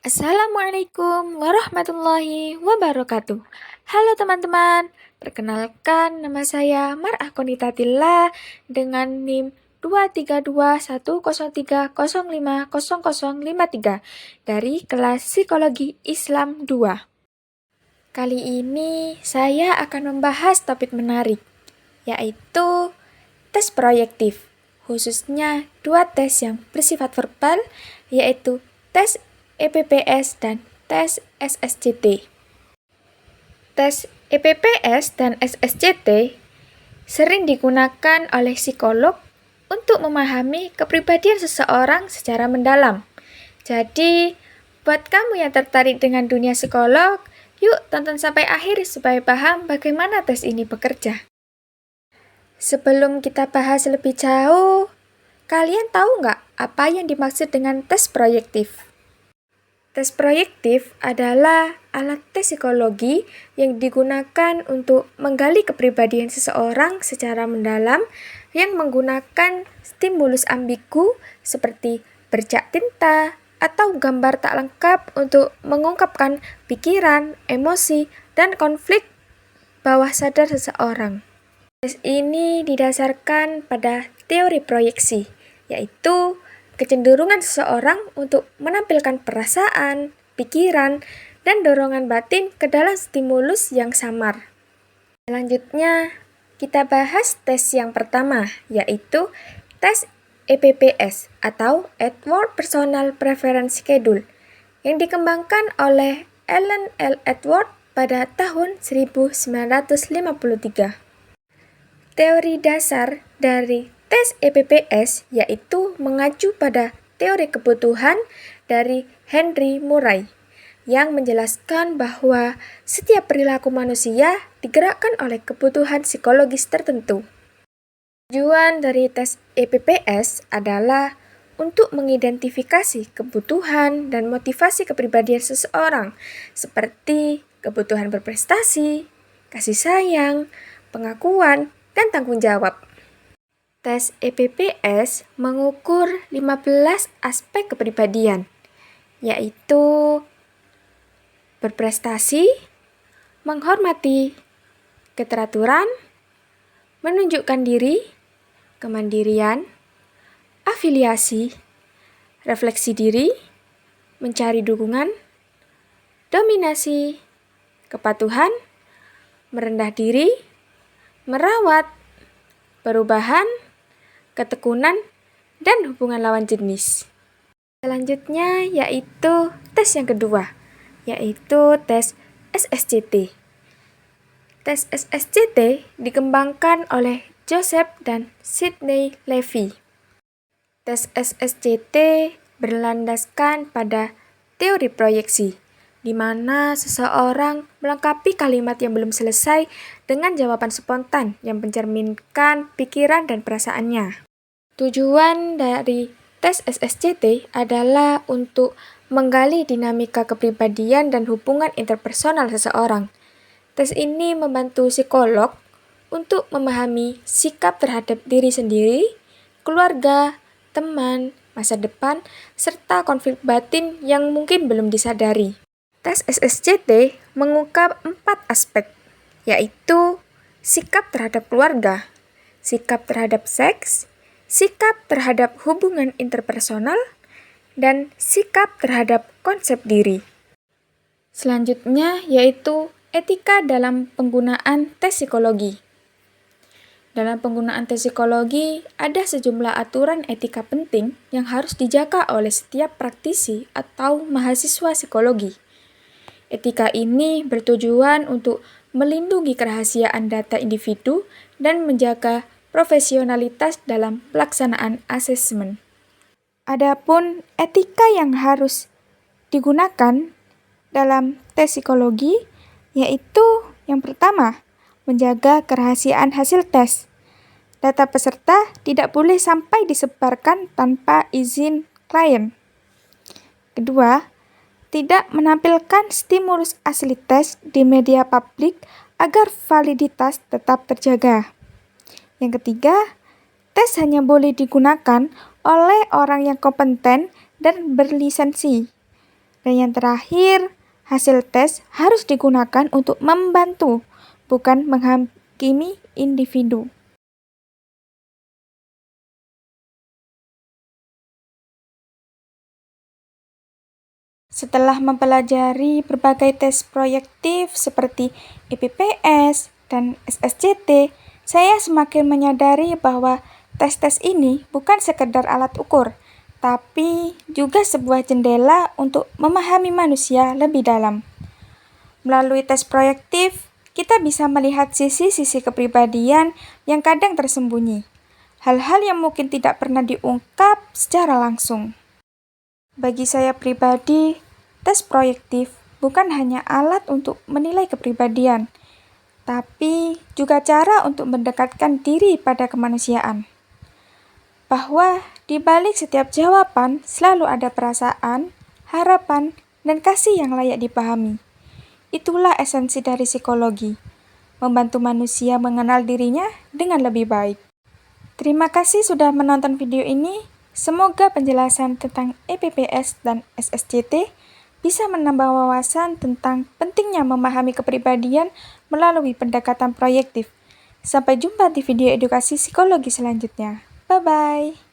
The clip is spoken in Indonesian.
Assalamualaikum warahmatullahi wabarakatuh. Halo teman-teman, perkenalkan nama saya Mar'ah Konitatillah dengan NIM 23210305053 dari kelas Psikologi Islam 2. Kali ini saya akan membahas topik menarik, yaitu tes proyektif, khususnya dua tes yang bersifat verbal, yaitu tes EPPS dan tes SSCT. Tes EPPS dan SSCT sering digunakan oleh psikolog untuk memahami kepribadian seseorang secara mendalam. Jadi, buat kamu yang tertarik dengan dunia psikolog, yuk tonton sampai akhir supaya paham bagaimana tes ini bekerja. Sebelum kita bahas lebih jauh, kalian tahu nggak apa yang dimaksud dengan tes proyektif? Tes proyektif adalah alat tes psikologi yang digunakan untuk menggali kepribadian seseorang secara mendalam yang menggunakan stimulus ambigu seperti bercak tinta atau gambar tak lengkap untuk mengungkapkan pikiran, emosi, dan konflik bawah sadar seseorang. Tes ini didasarkan pada teori proyeksi, yaitu kecenderungan seseorang untuk menampilkan perasaan, pikiran, dan dorongan batin ke dalam stimulus yang samar. Selanjutnya, kita bahas tes yang pertama, yaitu tes EPPS atau Edward Personal Preference Schedule, yang dikembangkan oleh Alan L. Edward pada tahun 1953. Teori dasar dari tes EPPS yaitu mengacu pada teori kebutuhan dari Henry Murray yang menjelaskan bahwa setiap perilaku manusia digerakkan oleh kebutuhan psikologis tertentu. Tujuan dari tes EPPS adalah untuk mengidentifikasi kebutuhan dan motivasi kepribadian seseorang seperti kebutuhan berprestasi, kasih sayang, pengakuan, dan tanggung jawab. Tes EPPS mengukur 15 aspek kepribadian, yaitu berprestasi, menghormati, keteraturan, menunjukkan diri, kemandirian, afiliasi, refleksi diri, mencari dukungan, dominasi, kepatuhan, merendah diri, merawat, perubahan, ketekunan, dan hubungan lawan jenis. Selanjutnya yaitu tes yang kedua, yaitu tes SSCT. Tes SSCT dikembangkan oleh Joseph dan Sidney Levy. Tes SSCT berlandaskan pada teori proyeksi, di mana seseorang melengkapi kalimat yang belum selesai dengan jawaban spontan yang mencerminkan pikiran dan perasaannya. Tujuan dari tes SSCT adalah untuk menggali dinamika kepribadian dan hubungan interpersonal seseorang. Tes ini membantu psikolog untuk memahami sikap terhadap diri sendiri, keluarga, teman, masa depan, serta konflik batin yang mungkin belum disadari. Tes SSCT mengungkap 4 aspek, yaitu sikap terhadap keluarga, sikap terhadap seks, sikap terhadap hubungan interpersonal, dan sikap terhadap konsep diri. Selanjutnya yaitu etika dalam penggunaan tes psikologi. Dalam penggunaan tes psikologi, ada sejumlah aturan etika penting yang harus dijaga oleh setiap praktisi atau mahasiswa psikologi. Etika ini bertujuan untuk melindungi kerahasiaan data individu dan menjaga profesionalitas dalam pelaksanaan asesmen. Adapun etika yang harus digunakan dalam tes psikologi yaitu yang pertama, menjaga kerahasiaan hasil tes. Data peserta tidak boleh sampai disebarkan tanpa izin klien. Kedua, tidak menampilkan stimulus asli tes di media publik agar validitas tetap terjaga. Yang ketiga, tes hanya boleh digunakan oleh orang yang kompeten dan berlisensi. Dan yang terakhir, hasil tes harus digunakan untuk membantu, bukan menghakimi individu. Setelah mempelajari berbagai tes proyektif seperti IPPS dan SSCT, saya semakin menyadari bahwa tes-tes ini bukan sekedar alat ukur, tapi juga sebuah jendela untuk memahami manusia lebih dalam. Melalui tes proyektif, kita bisa melihat sisi-sisi kepribadian yang kadang tersembunyi, hal-hal yang mungkin tidak pernah diungkap secara langsung. Bagi saya pribadi, tes proyektif bukan hanya alat untuk menilai kepribadian, tapi juga cara untuk mendekatkan diri pada kemanusiaan. Bahwa di balik setiap jawaban selalu ada perasaan, harapan, dan kasih yang layak dipahami. Itulah esensi dari psikologi, membantu manusia mengenal dirinya dengan lebih baik. Terima kasih sudah menonton video ini. Semoga penjelasan tentang IPPS dan SSCT bisa menambah wawasan tentang pentingnya memahami kepribadian melalui pendekatan proyektif. Sampai jumpa di video edukasi psikologi selanjutnya. Bye-bye.